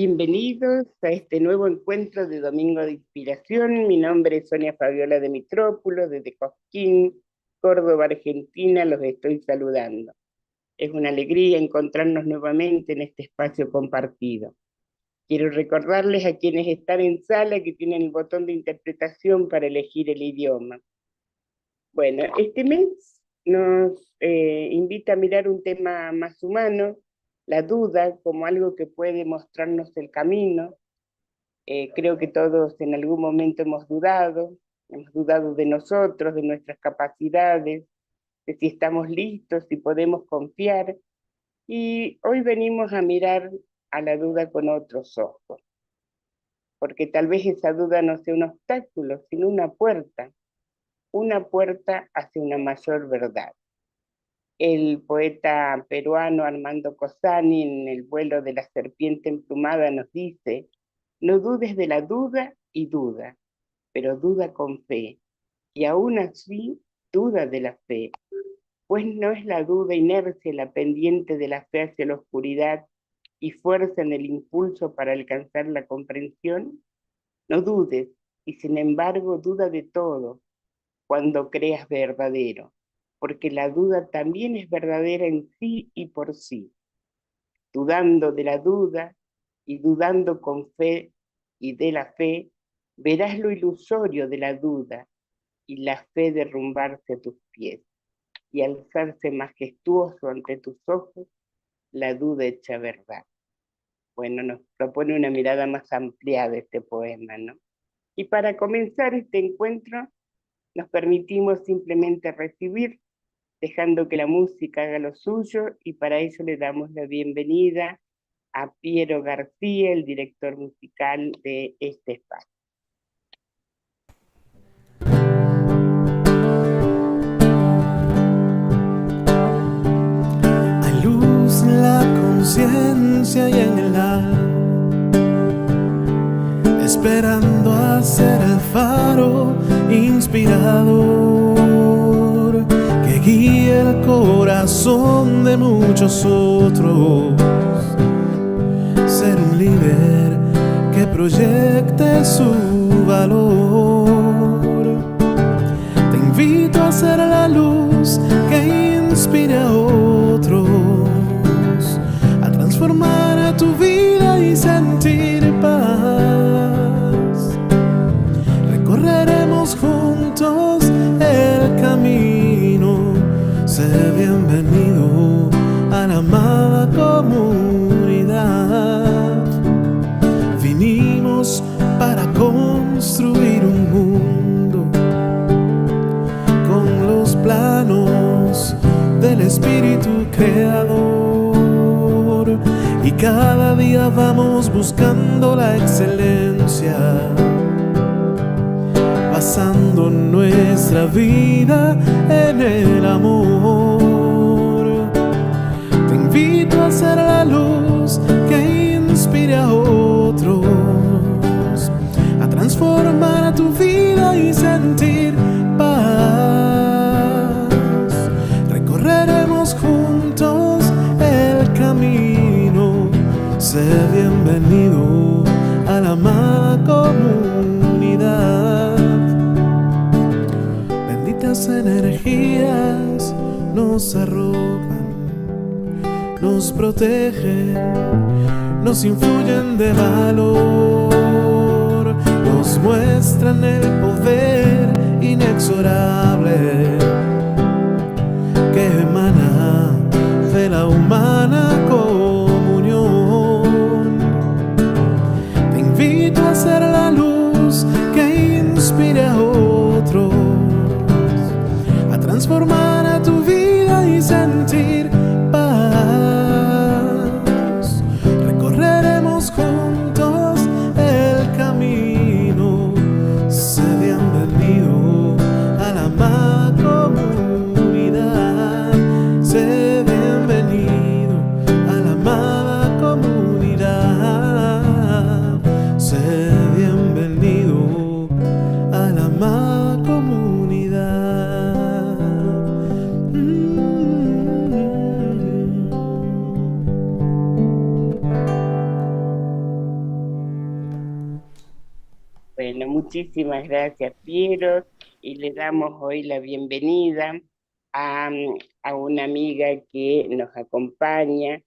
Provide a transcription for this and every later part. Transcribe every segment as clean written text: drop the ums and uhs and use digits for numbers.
Bienvenidos a este nuevo encuentro de Domingo de Inspiración. Mi nombre es Sonia Fabiola de Mitrópulo, desde Cosquín, Córdoba, Argentina, los estoy saludando. Es una alegría encontrarnos nuevamente en este espacio compartido. Quiero recordarles a quienes están en sala que tienen el botón de interpretación para elegir el idioma. Bueno, este mes nos invita a mirar un tema más humano, la duda como algo que puede mostrarnos el camino. Creo que todos en algún momento hemos dudado de nosotros, de nuestras capacidades, de si estamos listos, si podemos confiar. Y hoy venimos a mirar a la duda con otros ojos, porque tal vez esa duda no sea un obstáculo, sino una puerta hacia una mayor verdad. El poeta peruano Armando Cosani, en El vuelo de la serpiente emplumada, nos dice: no dudes de la duda y duda, pero duda con fe, y aún así duda de la fe, pues no es la duda inercia la pendiente de la fe hacia la oscuridad y fuerza en el impulso para alcanzar la comprensión. No dudes, y sin embargo duda de todo cuando creas verdadero, porque la duda también es verdadera en sí y por sí. Dudando de la duda y dudando con fe y de la fe, verás lo ilusorio de la duda y la fe derrumbarse a tus pies y alzarse majestuoso ante tus ojos la duda hecha verdad. Bueno, nos propone una mirada más ampliada este poema, ¿no? Y para comenzar este encuentro, nos permitimos simplemente recibir, dejando que la música haga lo suyo, y para eso le damos la bienvenida a Piero García, el director musical de este espacio. Hay luz en la conciencia y en el alma, esperando a ser el faro inspirador que guíe el corazón de muchos otros. Ser un líder que proyecte su valor. Te invito a ser la luz que inspire a otros, a transformar a tu vida y sentir paz. Recorreremos juntos el camino. Sé bienvenido a la amada comunidad. Vinimos para construir un mundo con los planos del espíritu creador, y cada día vamos buscando la excelencia, basando nuestra vida en el amor. Te invito a ser la luz que inspire a otros, a transformar a tu vida y sentir paz. Recorreremos juntos el camino. Sé bienvenido a la amada comunidad. Benditas energías nos arropan, nos protegen, nos influyen de valor, nos muestran el poder inexorable que emana de la humana comunión. Te invito a ser la luz que inspire a otros, a transformar a tu vida y sentir paz. Recorreremos juntos el camino. Sé bienvenido a la amada comunidad. Sé bienvenido a la amada comunidad. Sé bienvenido a la amada comunidad. Muchísimas gracias, Piero, y le damos hoy la bienvenida a, a una amiga que nos acompaña.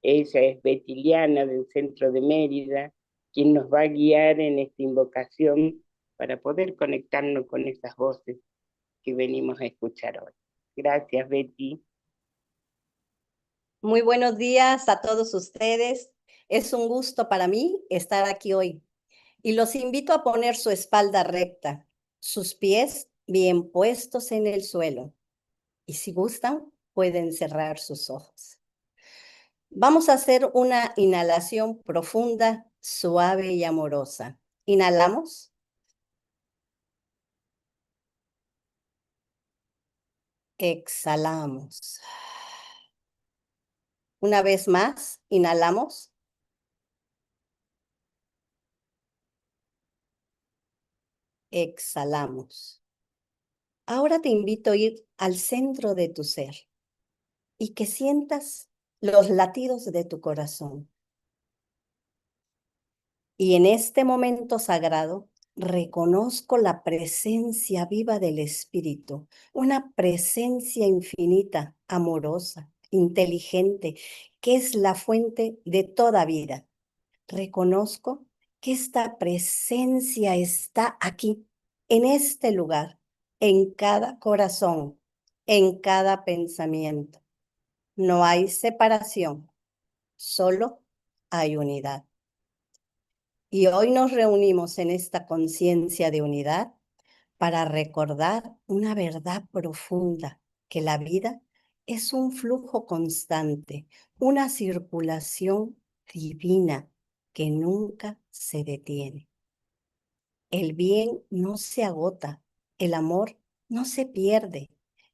Ella es betiliana del centro de Mérida, quien nos va a guiar en esta invocación para poder conectarnos con esas voces que venimos a escuchar hoy. Gracias, Betty. Muy buenos días a todos ustedes. Es un gusto para mí estar aquí hoy y los invito a poner su espalda recta, sus pies bien puestos en el suelo y si gustan pueden cerrar sus ojos. Vamos a hacer una inhalación profunda, suave y amorosa. Inhalamos. Exhalamos. Una vez más, inhalamos. Exhalamos. Ahora te invito a ir al centro de tu ser y que sientas los latidos de tu corazón. Y en este momento sagrado, reconozco la presencia viva del Espíritu, una presencia infinita, amorosa, inteligente, que es la fuente de toda vida. Reconozco que esta presencia está aquí, en este lugar, en cada corazón, en cada pensamiento. No hay separación, solo hay unidad. Y hoy nos reunimos en esta conciencia de unidad para recordar una verdad profunda, que la vida es un flujo constante, una circulación divina que nunca se detiene. El bien no se agota, el amor no se pierde,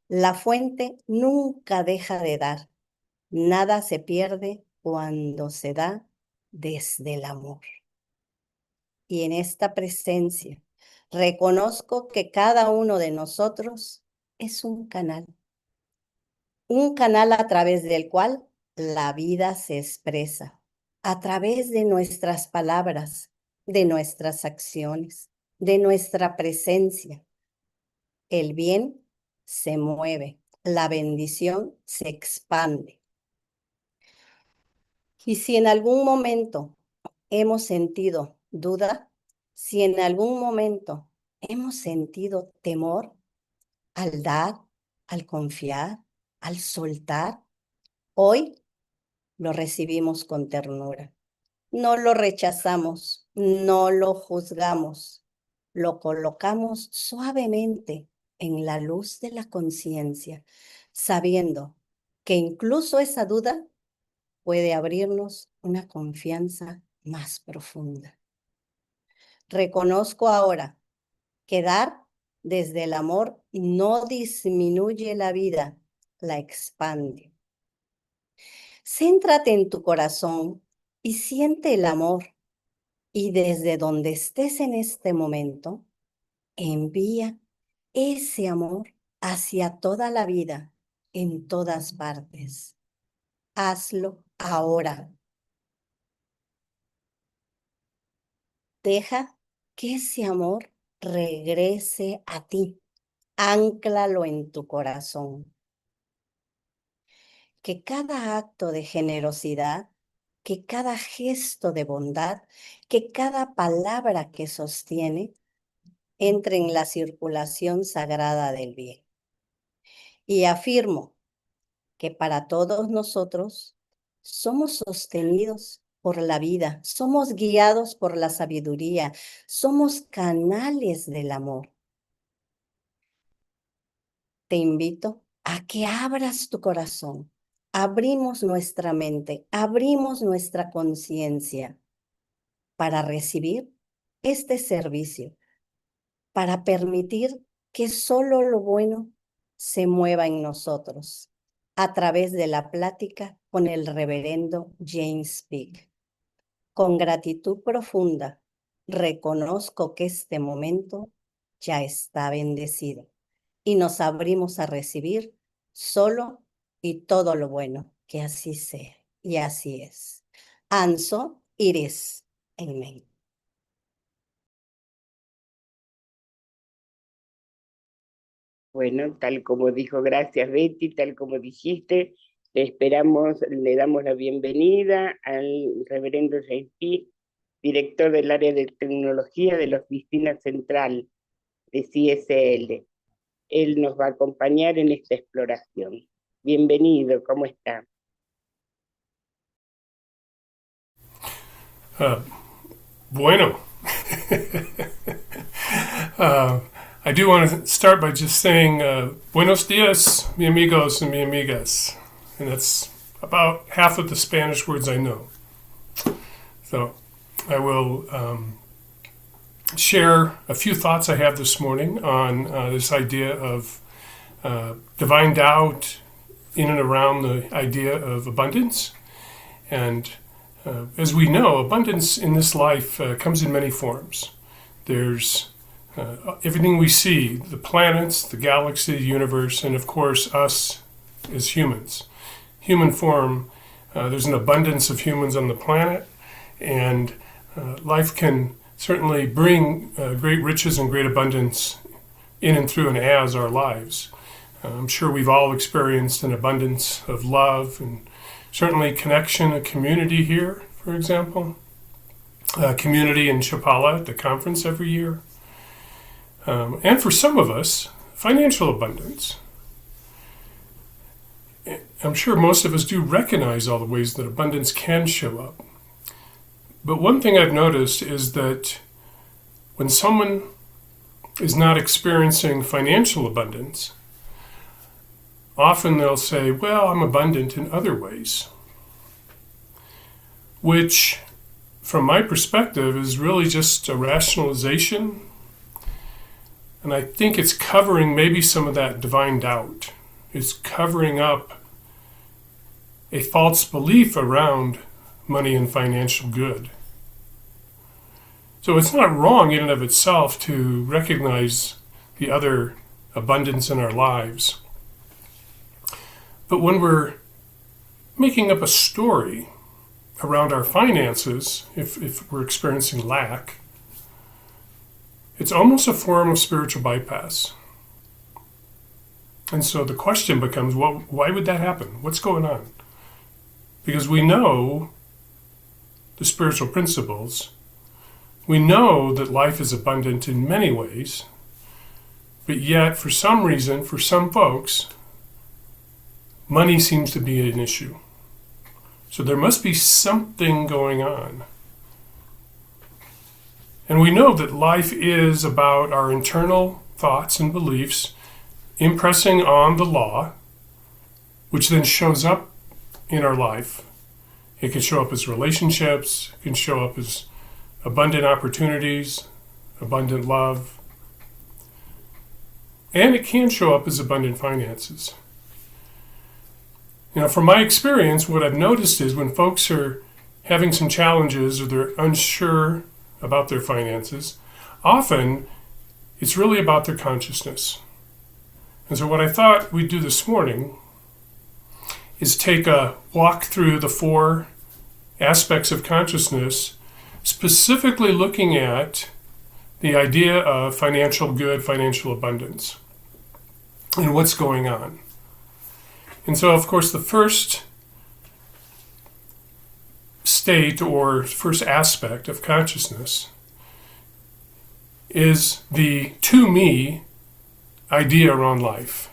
la fuente nunca deja de dar. Nada se pierde cuando se da desde el amor. Y en esta presencia reconozco que cada uno de nosotros es un canal a través del cual la vida se expresa, a través de nuestras palabras, de nuestras acciones, de nuestra presencia. El bien se mueve, la bendición se expande. Y si en algún momento hemos sentido duda, si en algún momento hemos sentido temor al dar, al confiar, al soltar, hoy lo recibimos con ternura. No lo rechazamos, no lo juzgamos, lo colocamos suavemente en la luz de la conciencia, sabiendo que incluso esa duda puede abrirnos una confianza más profunda. Reconozco ahora que dar desde el amor no disminuye la vida, la expande. Céntrate en tu corazón y siente el amor. Y desde donde estés en este momento, envía ese amor hacia toda la vida, en todas partes. Hazlo ahora. Deja que ese amor regrese a ti. Ánclalo en tu corazón. Que cada acto de generosidad, que cada gesto de bondad, que cada palabra que sostiene, entre en la circulación sagrada del bien. Y afirmo que para todos nosotros somos sostenidos por la vida, somos guiados por la sabiduría, somos canales del amor. Te invito a que abras tu corazón, abrimos nuestra mente, abrimos nuestra conciencia para recibir este servicio, para permitir que solo lo bueno se mueva en nosotros a través de la plática con el reverendo James Peak. Con gratitud profunda, reconozco que este momento ya está bendecido y nos abrimos a recibir solo y todo lo bueno, que así sea y así es. Anso, Iris, Amen. Bueno, tal como dijo, gracias Betty, tal como dijiste, le damos la bienvenida al reverendo James Peak, director del área de tecnología de la oficina central de CSL. Él nos va a acompañar en esta exploración. Bienvenido, ¿cómo está? Bueno. I do want to start by just saying buenos dias, mi amigos and mi amigas. And that's about half of the Spanish words I know. So I will share a few thoughts I have this morning on this idea of divine doubt in and around the idea of abundance. And as we know, abundance in this life comes in many forms. There's everything we see, the planets, the galaxy, the universe, and of course us as humans. Human form, there's an abundance of humans on the planet, and life can certainly bring great riches and great abundance in and through and as our lives. I'm sure we've all experienced an abundance of love and certainly connection, a community here, for example, a community in Chapala at the conference every year. And for some of us, financial abundance. I'm sure most of us do recognize all the ways that abundance can show up. But one thing I've noticed is that when someone is not experiencing financial abundance, often they'll say, well, I'm abundant in other ways, which, from my perspective, is really just a rationalization. And I think it's covering maybe some of that divine doubt. It's covering up a false belief around money and financial good. So it's not wrong in and of itself to recognize the other abundance in our lives. But when we're making up a story around our finances, if we're experiencing lack, it's almost a form of spiritual bypass. And so the question becomes, well, why would that happen? What's going on? Because we know the spiritual principles. We know that life is abundant in many ways, but yet, for some reason, for some folks, money seems to be an issue. So there must be something going on. And we know that life is about our internal thoughts and beliefs impressing on the law, which then shows up in our life. It can show up as relationships, it can show up as abundant opportunities, abundant love, and it can show up as abundant finances. You know, from my experience, what I've noticed is when folks are having some challenges or they're unsure about their finances, often it's really about their consciousness. And so what I thought we'd do this morning is take a walk through the 4 aspects of consciousness, specifically looking at the idea of financial good, financial abundance, and what's going on. And so, of course, the first state or first aspect of consciousness is the to me idea around life,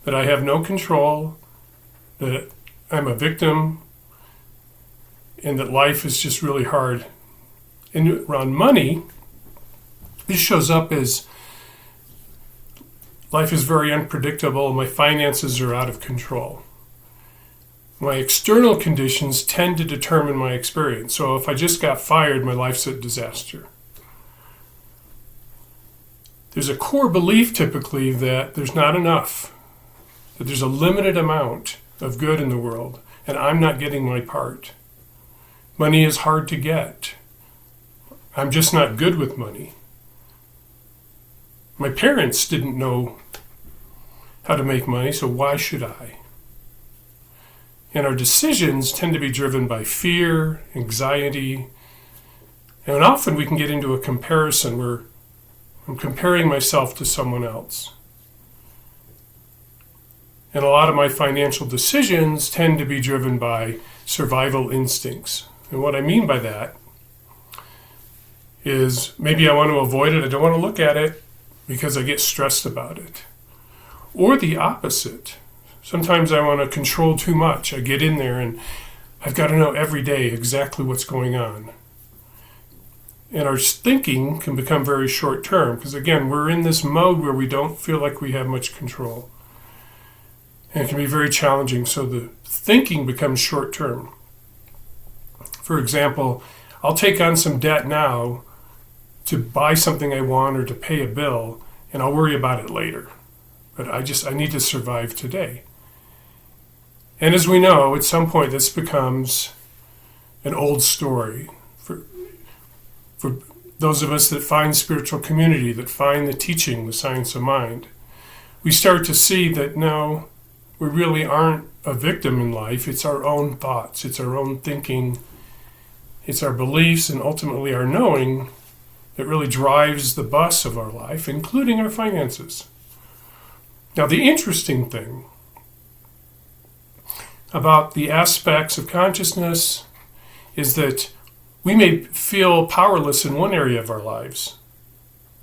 that I have no control, that I'm a victim, and that life is just really hard. And around money, this shows up as life is very unpredictable, my finances are out of control. My external conditions tend to determine my experience. So if I just got fired, my life's a disaster. There's a core belief typically that there's not enough, that there's a limited amount of good in the world, and I'm not getting my part. Money is hard to get. I'm just not good with money. My parents didn't know how to make money, so why should I? And our decisions tend to be driven by fear, anxiety, and often we can get into a comparison where I'm comparing myself to someone else. And a lot of my financial decisions tend to be driven by survival instincts. And what I mean by that is maybe I want to avoid it, I don't want to look at it because I get stressed about it. Or the opposite. Sometimes I want to control too much. I get in there and I've got to know every day exactly what's going on. And our thinking can become very short term because, again, we're in this mode where we don't feel like we have much control. And it can be very challenging, so the thinking becomes short term. For example, I'll take on some debt now to buy something I want or to pay a bill, and I'll worry about it later. But I need to survive today. And as we know, at some point this becomes an old story. For those of us that find spiritual community, that find the teaching, the science of mind, we start to see that no, we really aren't a victim in life. It's our own thoughts, it's our own thinking, it's our beliefs, and ultimately our knowing that really drives the bus of our life, including our finances. Now, the interesting thing about the aspects of consciousness is that we may feel powerless in one area of our lives,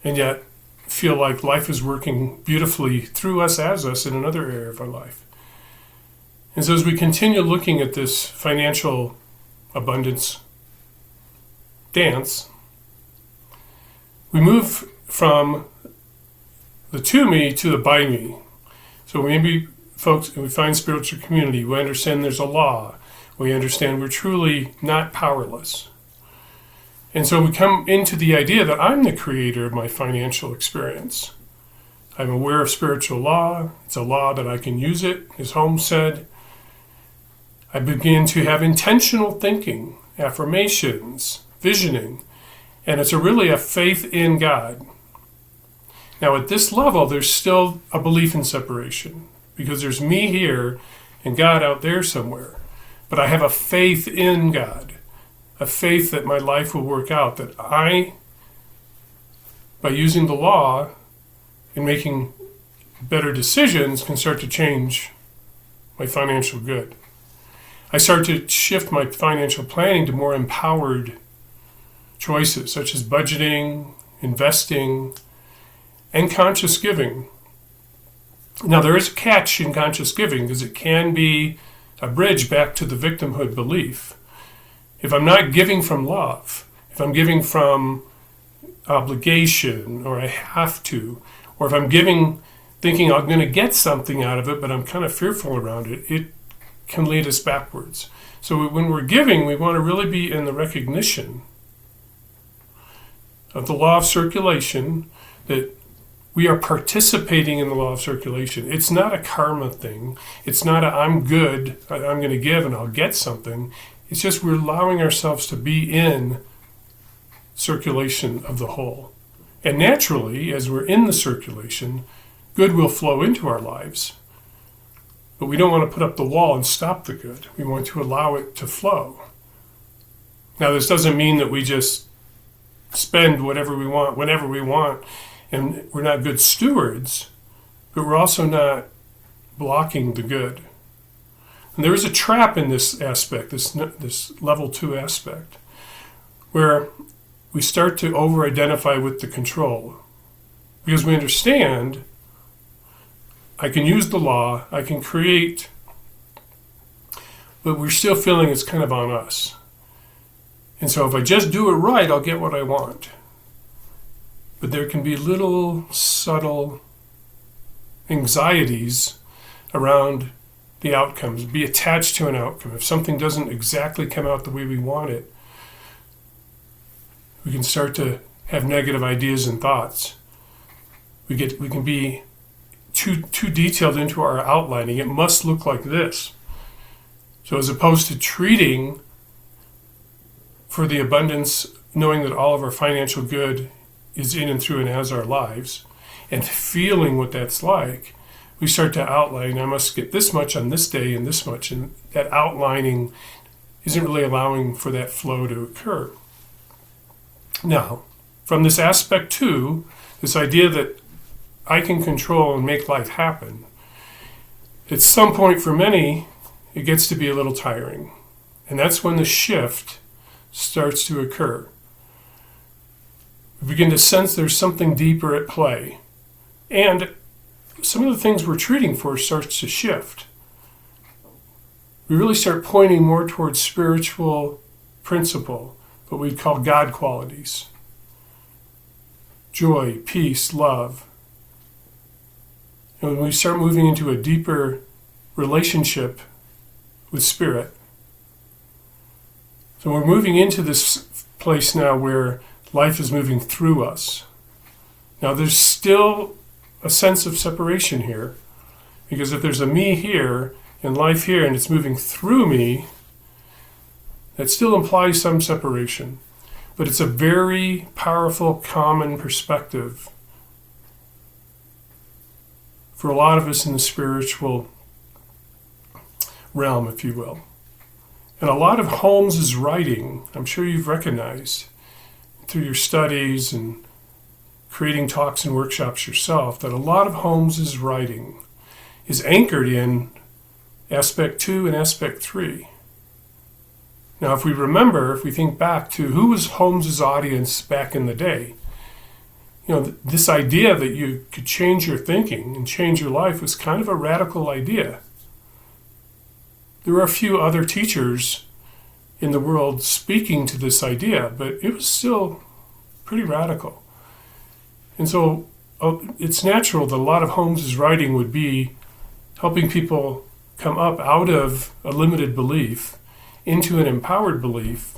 and yet feel like life is working beautifully through us, as us, in another area of our life. And so as we continue looking at this financial abundance dance, we move from the to me to the by me. So maybe folks, we find spiritual community, we understand there's a law, we understand we're truly not powerless. And so we come into the idea that I'm the creator of my financial experience. I'm aware of spiritual law. It's a law that I can use it, as Holmes said. I begin to have intentional thinking, affirmations, visioning, and it's really a faith in God. Now at this level, there's still a belief in separation, because there's me here and God out there somewhere. But I have a faith in God. A faith that my life will work out, that I, by using the law and making better decisions, can start to change my financial good. I start to shift my financial planning to more empowered choices, such as budgeting, investing, and conscious giving. Now, there is a catch in conscious giving, because it can be a bridge back to the victimhood belief. If I'm not giving from love, if I'm giving from obligation, or I have to, or if I'm giving thinking I'm going to get something out of it, but I'm kind of fearful around it, it can lead us backwards. So when we're giving, we want to really be in the recognition of the law of circulation, that we are participating in the law of circulation. It's not a karma thing. It's not a I'm good, I'm going to give and I'll get something. It's just we're allowing ourselves to be in circulation of the whole. And naturally, as we're in the circulation, good will flow into our lives. But we don't want to put up the wall and stop the good. We want to allow it to flow. Now, this doesn't mean that we just spend whatever we want, whenever we want, and we're not good stewards, but we're also not blocking the good. And there is a trap in this aspect, this level 2 aspect, where we start to over-identify with the control. Because we understand I can use the law, I can create, but we're still feeling it's kind of on us. And so if I just do it right, I'll get what I want. But there can be little subtle anxieties around the outcomes, be attached to an outcome. If something doesn't exactly come out the way we want it, we can start to have negative ideas and thoughts. We can be too detailed into our outlining. It must look like this. So as opposed to treating for the abundance, knowing that all of our financial good is in and through and as our lives, and feeling what that's like, we start to outline, I must get this much on this day and this much, and that outlining isn't really allowing for that flow to occur. Now, from this aspect 2, this idea that I can control and make life happen, At some point for many, it gets to be a little tiring. And that's when the shift starts to occur. We begin to sense there's something deeper at play. And some of the things we're treating for starts to shift. We really start pointing more towards spiritual principle, what we'd call God qualities. Joy, peace, love. And when we start moving into a deeper relationship with Spirit. So we're moving into this place now where life is moving through us. Now there's still a sense of separation here, because if there's a me here and life here and it's moving through me, that still implies some separation. But it's a very powerful, common perspective for a lot of us in the spiritual realm, if you will. And a lot of Holmes's writing, I'm sure you've recognized through your studies and creating talks and workshops yourself, that a lot of Holmes's writing is anchored in aspect 2 and aspect 3. Now, if we think back to who was Holmes's audience back in the day, this idea that you could change your thinking and change your life was kind of a radical idea. There were a few other teachers in the world speaking to this idea, but it was still pretty radical. And so it's natural that a lot of Holmes's writing would be helping people come up out of a limited belief into an empowered belief,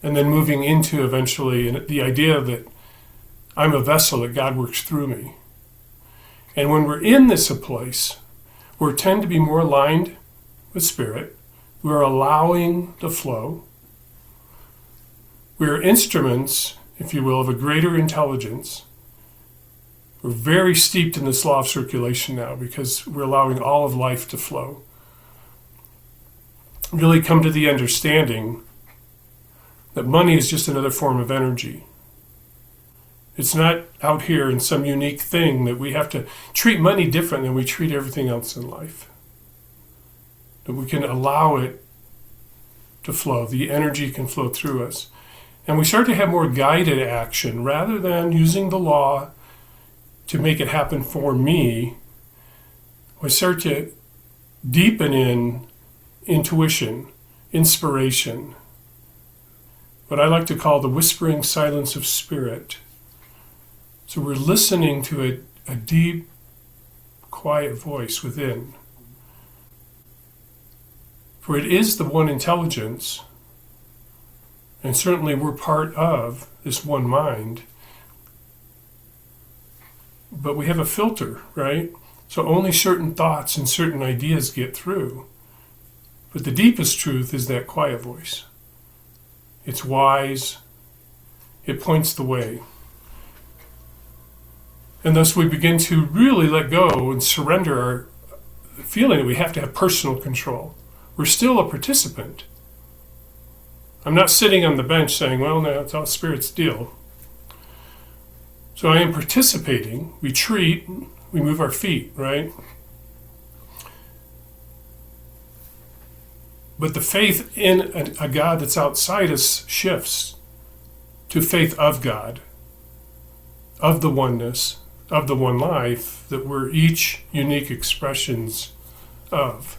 and then moving into eventually the idea that I'm a vessel, that God works through me. And when we're in this place, we tend to be more aligned with Spirit. We're allowing the flow. We're instruments, if you will, of a greater intelligence. We're very steeped in this law of circulation now because we're allowing all of life to flow. Really come to the understanding that money is just another form of energy. It's not out here in some unique thing that we have to treat money different than we treat everything else in life. That we can allow it to flow. The energy can flow through us. And we start to have more guided action rather than using the law to make it happen for me. We start to deepen in intuition, inspiration, what I like to call the whispering silence of Spirit. So we're listening to a deep, quiet voice within. For it is the one intelligence, and certainly we're part of this one mind, but we have a filter, right? So only certain thoughts and certain ideas get through. But the deepest truth is that quiet voice. It's wise. It points the way. And thus we begin to really let go and surrender our feeling that we have to have personal control. We're still a participant. I'm not sitting on the bench saying, well, no, it's all Spirit's deal. So I am participating. We treat, we move our feet, right? But the faith in a God that's outside us shifts to faith of God, of the oneness, of the one life that we're each unique expressions of.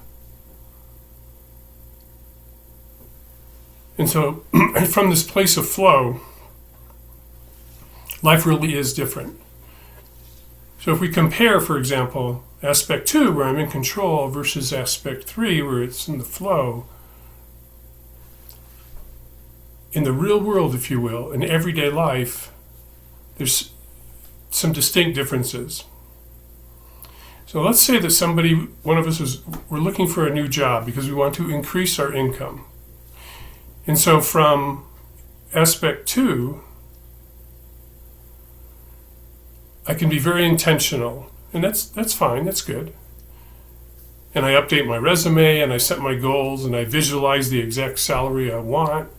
And so from this place of flow, life really is different. So if we compare, for example, aspect 2, where I'm in control, versus aspect 3, where it's in the flow, in the real world, if you will, in everyday life, there's some distinct differences. So let's say that one of us we're looking for a new job because we want to increase our income. And so from aspect 2, I can be very intentional, and that's fine, that's good. And I update my resume, and I set my goals, and I visualize the exact salary I want.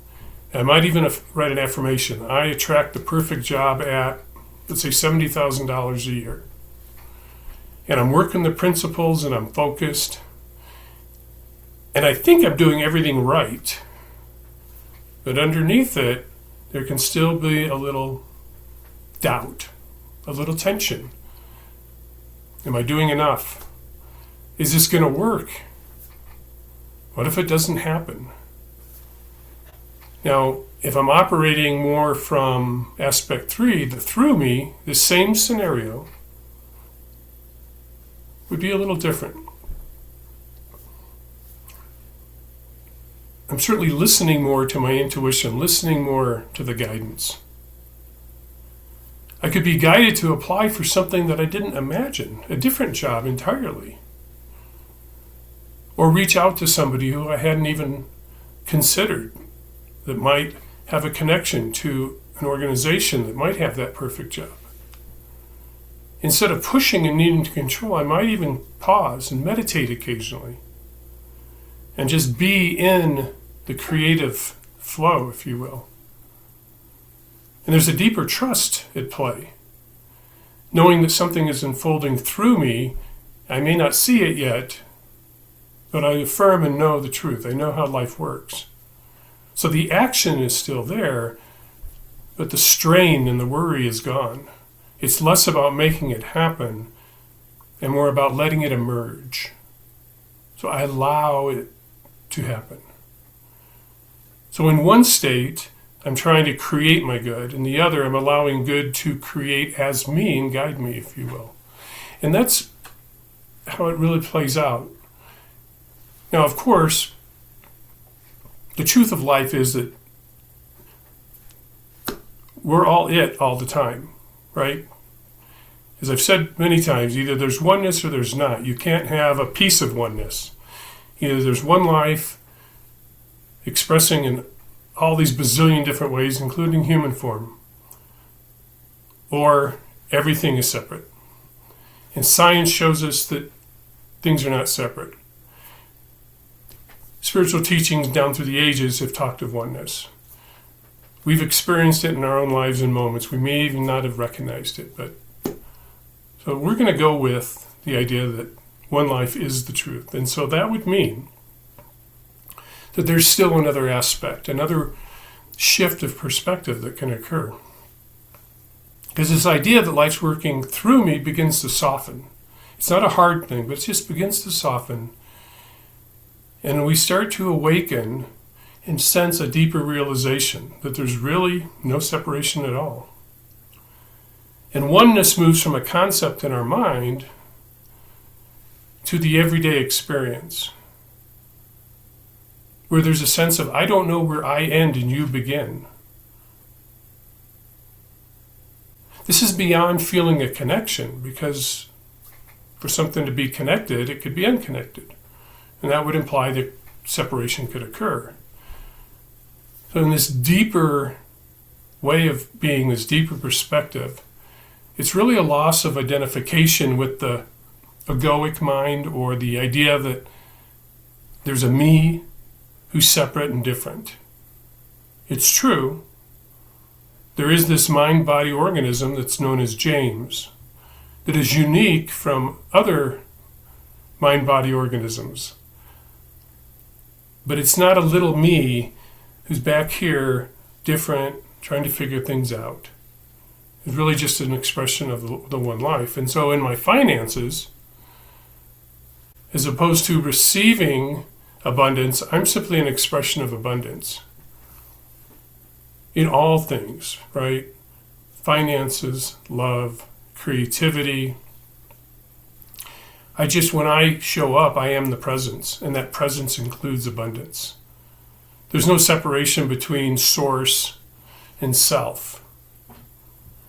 And I might even write an affirmation. I attract the perfect job at, let's say, $70,000 a year. and I'm working the principles and I'm focused, and I think I'm doing everything right, but underneath it, there can still be a little doubt, a little tension. Am I doing enough? Is this going to work? What if it doesn't happen? Now, if I'm operating more from aspect 3, the through me, the same scenario would be a little different. I'm certainly listening more to my intuition, listening more to the guidance. I could be guided to apply for something that I didn't imagine, a different job entirely. Or reach out to somebody who I hadn't even considered that might have a connection to an organization that might have that perfect job. Instead of pushing and needing to control, I might even pause and meditate occasionally and just be in the creative flow, if you will. And there's a deeper trust at play. Knowing that something is unfolding through me, I may not see it yet, but I affirm and know the truth. I know how life works. So the action is still there, but the strain and the worry is gone. It's less about making it happen and more about letting it emerge. So I allow it to happen. So in one state, I'm trying to create my good. In the other, I'm allowing good to create as me and guide me, if you will. And that's how it really plays out. Now, of course, the truth of life is that we're all it all the time, right? As I've said many times, either there's oneness or there's not. You can't have a piece of oneness. Either there's one life expressing in all these bazillion different ways, including human form, or everything is separate. And science shows us that things are not separate. Spiritual teachings down through the ages have talked of oneness. We've experienced it in our own lives in moments. We may even not have recognized it, but so we're going to go with the idea that one life is the truth. And so that would mean that there's still another aspect, another shift of perspective that can occur. Because this idea that life's working through me begins to soften. It's not a hard thing, but it just begins to soften. And we start to awaken and sense a deeper realization that there's really no separation at all. And oneness moves from a concept in our mind to the everyday experience, where there's a sense of, I don't know where I end and you begin. This is beyond feeling a connection, because for something to be connected, it could be unconnected. And that would imply that separation could occur. So in this deeper way of being, this deeper perspective, it's really a loss of identification with the egoic mind, or the idea that there's a me who's separate and different. It's true. There is this mind-body organism that's known as James that is unique from other mind-body organisms. But it's not a little me who's back here, different, trying to figure things out. It's really just an expression of the one life. And so in my finances, as opposed to receiving abundance, I'm simply an expression of abundance. In all things, right? Finances, love, creativity. When I show up, I am the presence, and that presence includes abundance. There's no separation between source and self.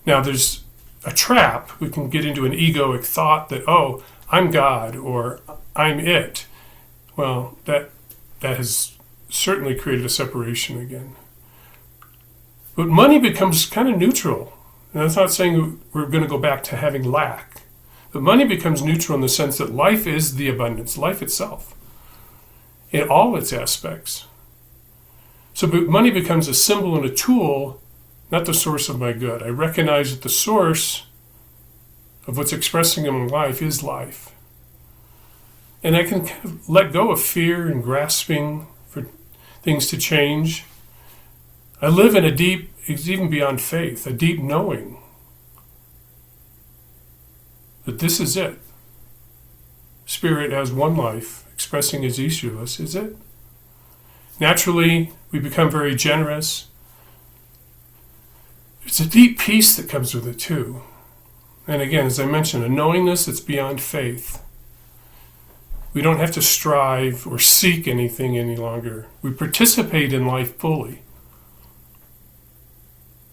Now, there's a trap. We can get into an egoic thought that, oh, I'm God, or I'm it. Well, that has certainly created a separation again. But money becomes kind of neutral. And that's not saying we're going to go back to having lack. But money becomes neutral in the sense that life is the abundance, life itself, in all its aspects. So money becomes a symbol and a tool, not the source of my good. I recognize that the source of what's expressing in life is life. And I can kind of let go of fear and grasping for things to change. I live in a deep, it's even beyond faith, a deep knowing that this is it. Spirit as one life, expressing as each of us, is it. Naturally, we become very generous. It's a deep peace that comes with it too. And again, as I mentioned, a knowingness that's beyond faith. We don't have to strive or seek anything any longer. We participate in life fully.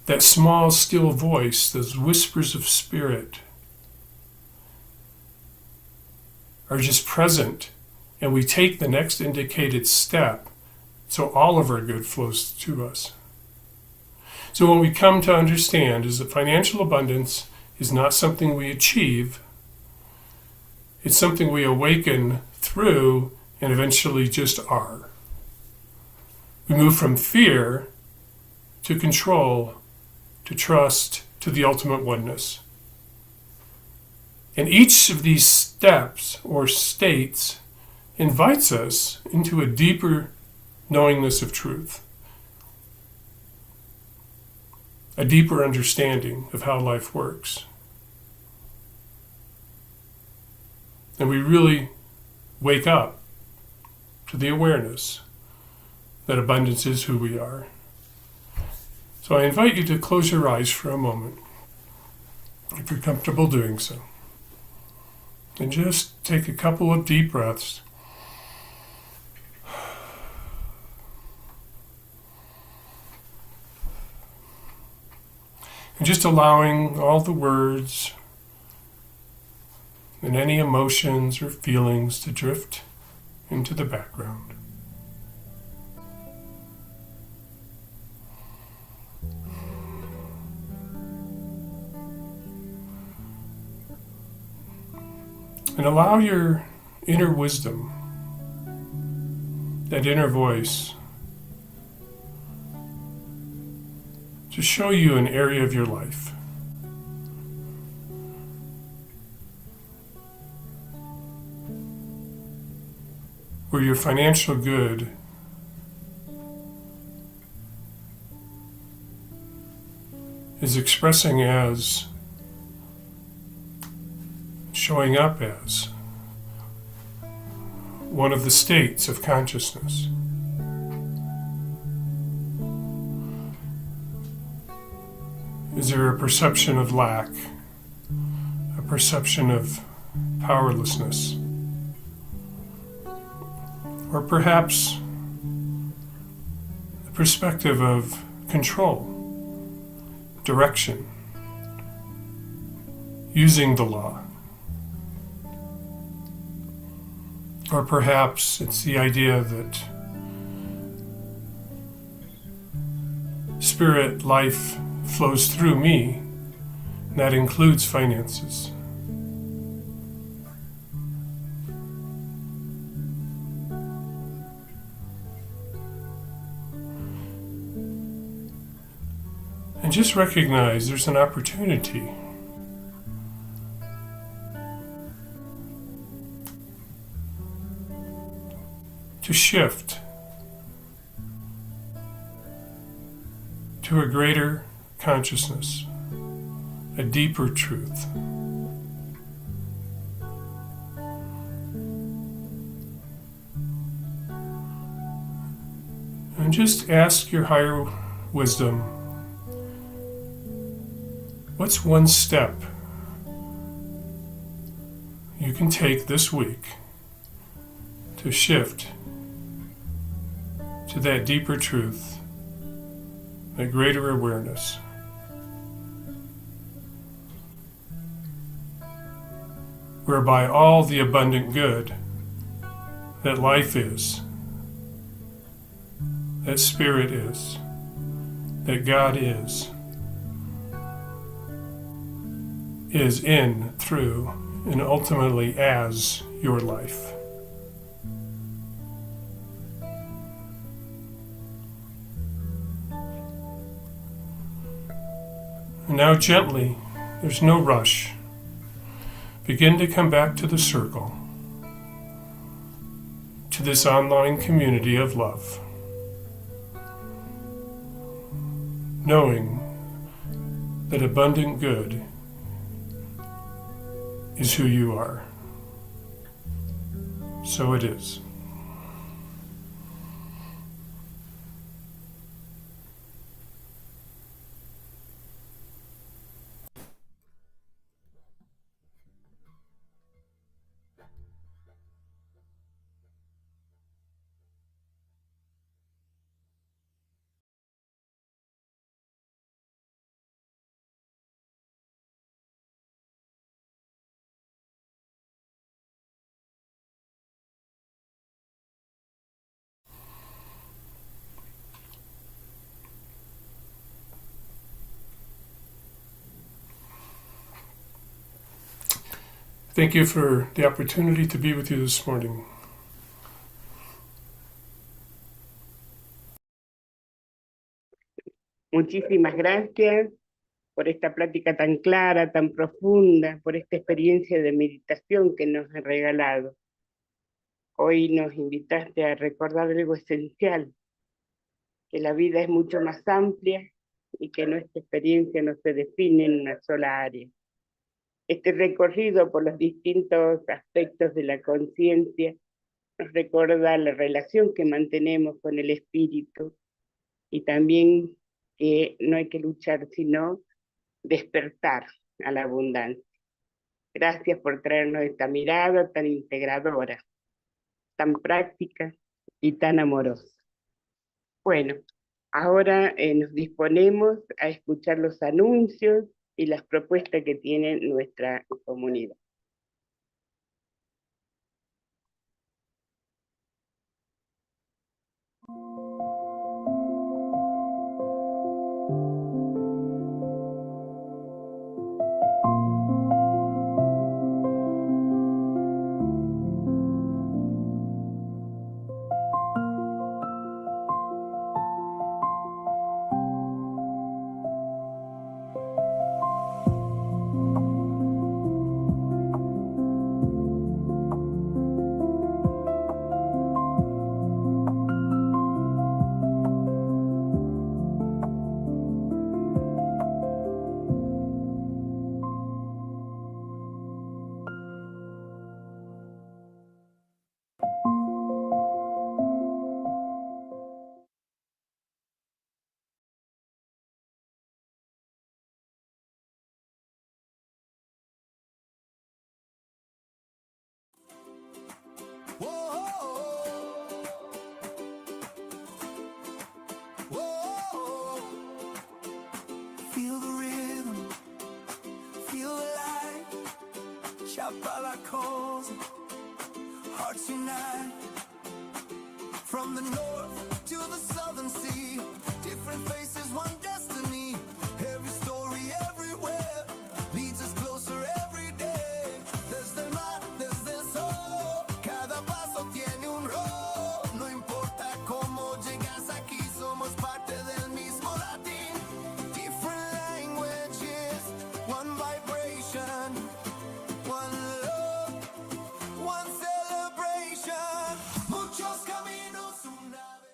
That small, still voice, those whispers of spirit, are just present, and we take the next indicated step so all of our good flows to us. So what we come to understand is that financial abundance is not something we achieve. It's something we awaken through and eventually just are. We move from fear to control, to trust, to the ultimate oneness. And each of these steps or states invites us into a deeper knowingness of truth, a deeper understanding of how life works. And we really wake up to the awareness that abundance is who we are. So I invite you to close your eyes for a moment, if you're comfortable doing so. And just take a couple of deep breaths. And just allowing all the words and any emotions or feelings to drift into the background. And allow your inner wisdom, that inner voice, to show you an area of your life where your financial good is expressing as, showing up as one of the states of consciousness. Is there a perception of lack, a perception of powerlessness, or perhaps the perspective of control, direction, using the law? Or perhaps it's the idea that spirit life flows through me, and that includes finances. And just recognize there's an opportunity to shift to a greater consciousness, a deeper truth. And just ask your higher wisdom, what's one step you can take this week to shift to that deeper truth, that greater awareness? Whereby all the abundant good that life is, that spirit is, that God is in, through, and ultimately as your life. And now gently, there's no rush, begin to come back to the circle, to this online community of love, knowing that abundant good is who you are. So it is. Thank you for the opportunity to be with you this morning. Muchísimas gracias por esta plática tan clara, tan profunda, por esta experiencia de meditación que nos has regalado. Hoy nos invitaste a recordar algo esencial, que la vida es mucho más amplia y que nuestra experiencia no se define en una sola área. Este recorrido por los distintos aspectos de la conciencia nos recuerda la relación que mantenemos con el espíritu y también que no hay que luchar sino despertar a la abundancia. Gracias por traernos esta mirada tan integradora, tan práctica y tan amorosa. Bueno, ahora nos disponemos a escuchar los anuncios y las propuestas que tiene nuestra comunidad. Feel the rhythm, feel the light. Chapalacos, hearts unite. From the north to the southern sea, different faces, one destiny. Every story everywhere leads us closer every day. Desde el mar, desde el sol, cada paso tiene un rol. No importa cómo llegas aquí, somos parte del mismo latín. Different languages, one vibration, one love, one celebration. Muchos caminos, una vez.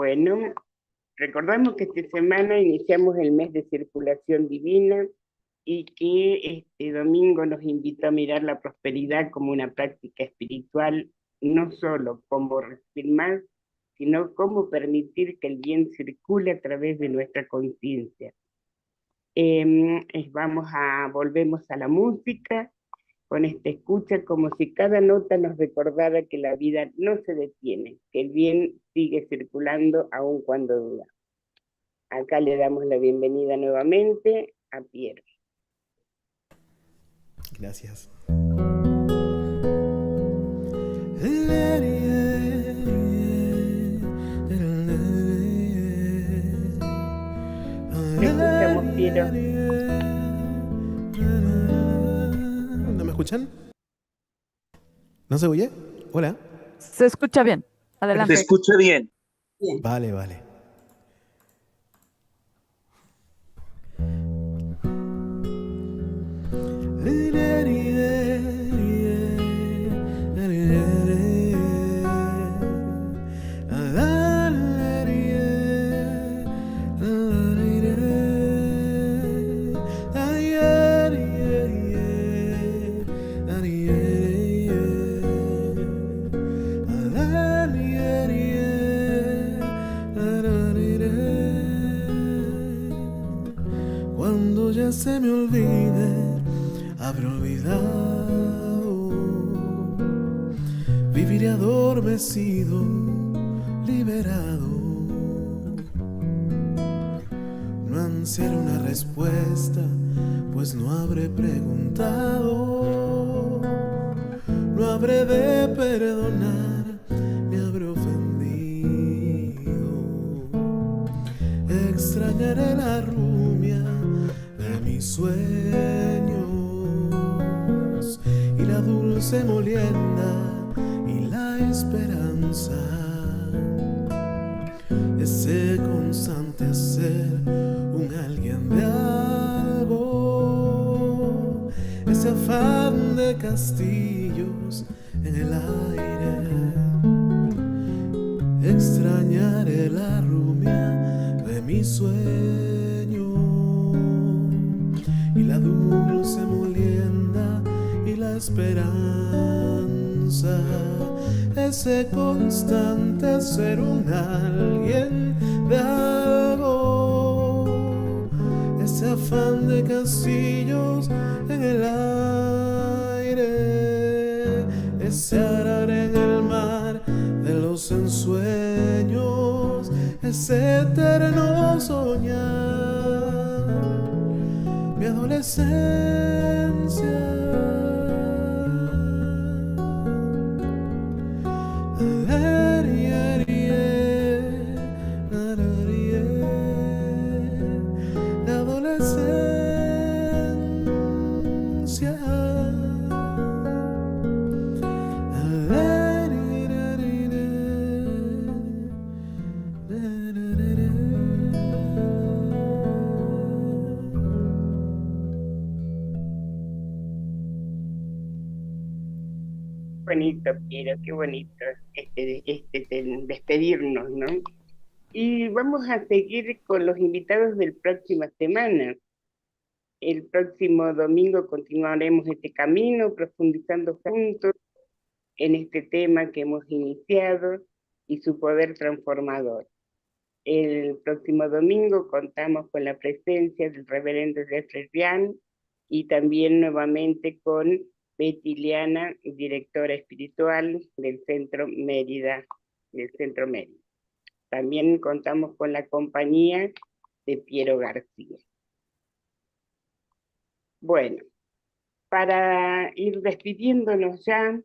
Bueno, recordamos que esta semana iniciamos el mes de circulación divina y que este domingo nos invitó a mirar la prosperidad como una práctica espiritual, no solo como recibir más, sino como permitir que el bien circule a través de nuestra conciencia. Volvemos a la música, con esta escucha como si cada nota nos recordara que la vida no se detiene, que el bien sigue circulando aun cuando duda. Acá le damos la bienvenida nuevamente a Pierde. Gracias. Te escuchamos, Piero. ¿No me escuchan? ¿No se oye? Hola. Se escucha bien. Se Adelante. escucha bien. Vale, vale. Cuando ya se me olvide, habré olvidado, viviré adormecido, liberado. No ansiaré una respuesta, pues no habré preguntado. No habré de perdonar, me habré ofendido. Extrañaré la rumia de mis sueños y la dulce molienda y la esperanza. Ese constante hacer un alguien de algo, ese afán de castillos en el aire. Extrañaré la rumia de mi sueño y la dulce molienda y la esperanza. Ese constante ser un alguien de algo, ese afán de castillos en el aire, ese arar en el mar de los ensueños, ese eterno soñar, mi adolescencia. La adolescencia. Bonito, Piero, qué bonito despedirnos, ¿no? Y vamos a seguir con los invitados del próxima semana. El próximo domingo continuaremos este camino, profundizando juntos en este tema que hemos iniciado y su poder transformador. El próximo domingo contamos con la presencia del reverendo Rev James y también nuevamente con Betty Liana, directora espiritual del Centro Mérida, También contamos con la compañía de Piero García. Bueno, para ir despidiéndonos ya,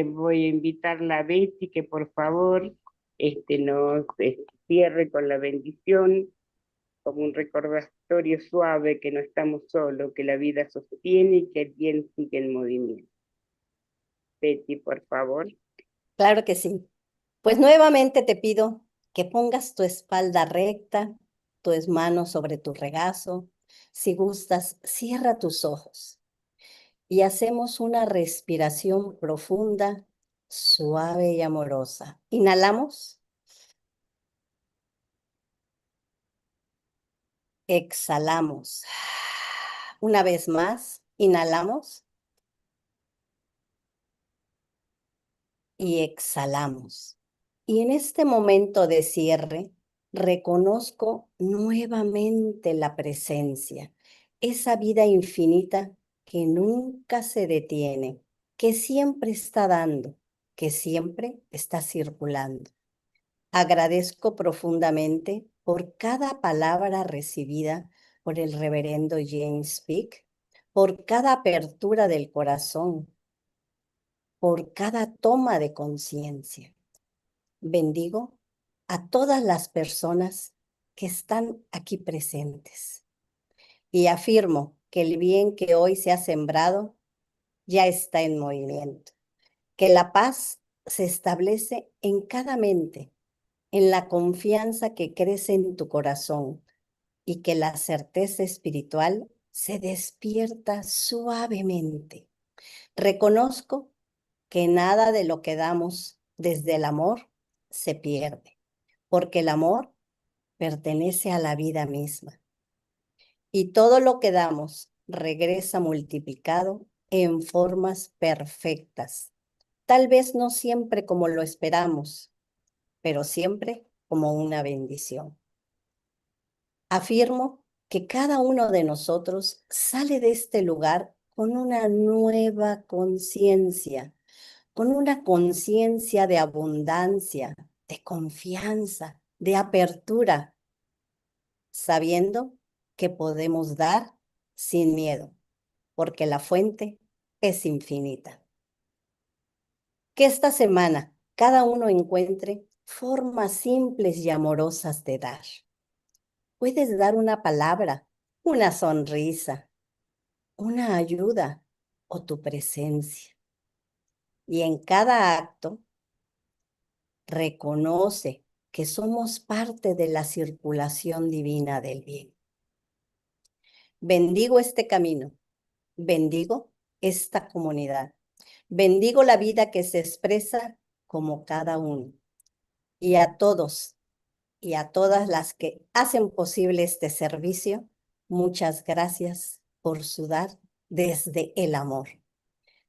voy a invitarla a Betty que por favor nos cierre con la bendición, como un recordatorio suave que no estamos solos, que la vida sostiene y que el bien sigue en movimiento. Betty, por favor. Claro que sí. Pues nuevamente te pido que pongas tu espalda recta, tus manos sobre tu regazo. Si gustas, cierra tus ojos y hacemos una respiración profunda, suave y amorosa. Inhalamos. exhalamos. Una vez más, inhalamos y exhalamos. Y en este momento de cierre, reconozco nuevamente la presencia, esa vida infinita que nunca se detiene, que siempre está dando, que siempre está circulando. Agradezco profundamente por cada palabra recibida por el reverendo James Peak, por cada apertura del corazón, por cada toma de conciencia. Bendigo a todas las personas que están aquí presentes y afirmo que el bien que hoy se ha sembrado ya está en movimiento, que la paz se establece en cada mente, en la confianza que crece en tu corazón y que la certeza espiritual se despierta suavemente. Reconozco que nada de lo que damos desde el amor se pierde, porque el amor pertenece a la vida misma. Y todo lo que damos regresa multiplicado en formas perfectas. Tal vez no siempre como lo esperamos, pero siempre como una bendición. Afirmo que cada uno de nosotros sale de este lugar con una nueva conciencia, con una conciencia de abundancia, de confianza, de apertura, sabiendo que podemos dar sin miedo, porque la fuente es infinita. Que esta semana cada uno encuentre formas simples y amorosas de dar. Puedes dar una palabra, una sonrisa, una ayuda o tu presencia. Y en cada acto, reconoce que somos parte de la circulación divina del bien. Bendigo este camino, bendigo esta comunidad, bendigo la vida que se expresa como cada uno. Y a todos y a todas las que hacen posible este servicio, muchas gracias por su dar desde el amor.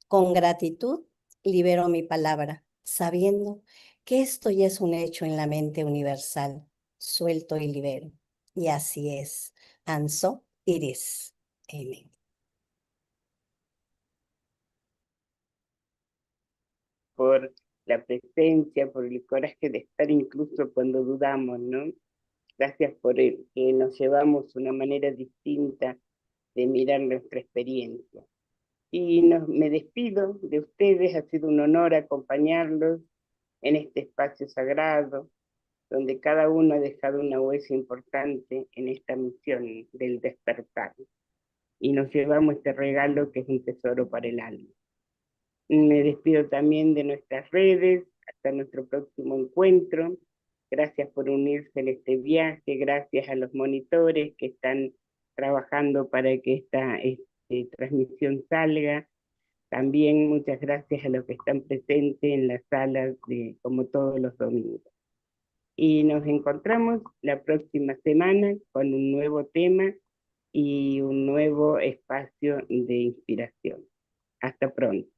Con gratitud libero mi palabra, sabiendo que esto ya es un hecho en la mente universal. Suelto y libero. Y así es. And so it is. Amén. Por la presencia, por el coraje de estar incluso cuando dudamos, ¿no? Gracias por el que nos llevamos una manera distinta de mirar nuestra experiencia. Y me despido de ustedes, ha sido un honor acompañarlos en este espacio sagrado, donde cada uno ha dejado una huella importante en esta misión del despertar. Y nos llevamos este regalo que es un tesoro para el alma. Me despido también de nuestras redes, hasta nuestro próximo encuentro. Gracias por unirse en este viaje, gracias a los monitores que están trabajando para que esta transmisión salga. También muchas gracias a los que están presentes en las salas como todos los domingos. Y nos encontramos la próxima semana con un nuevo tema y un nuevo espacio de inspiración. Hasta pronto.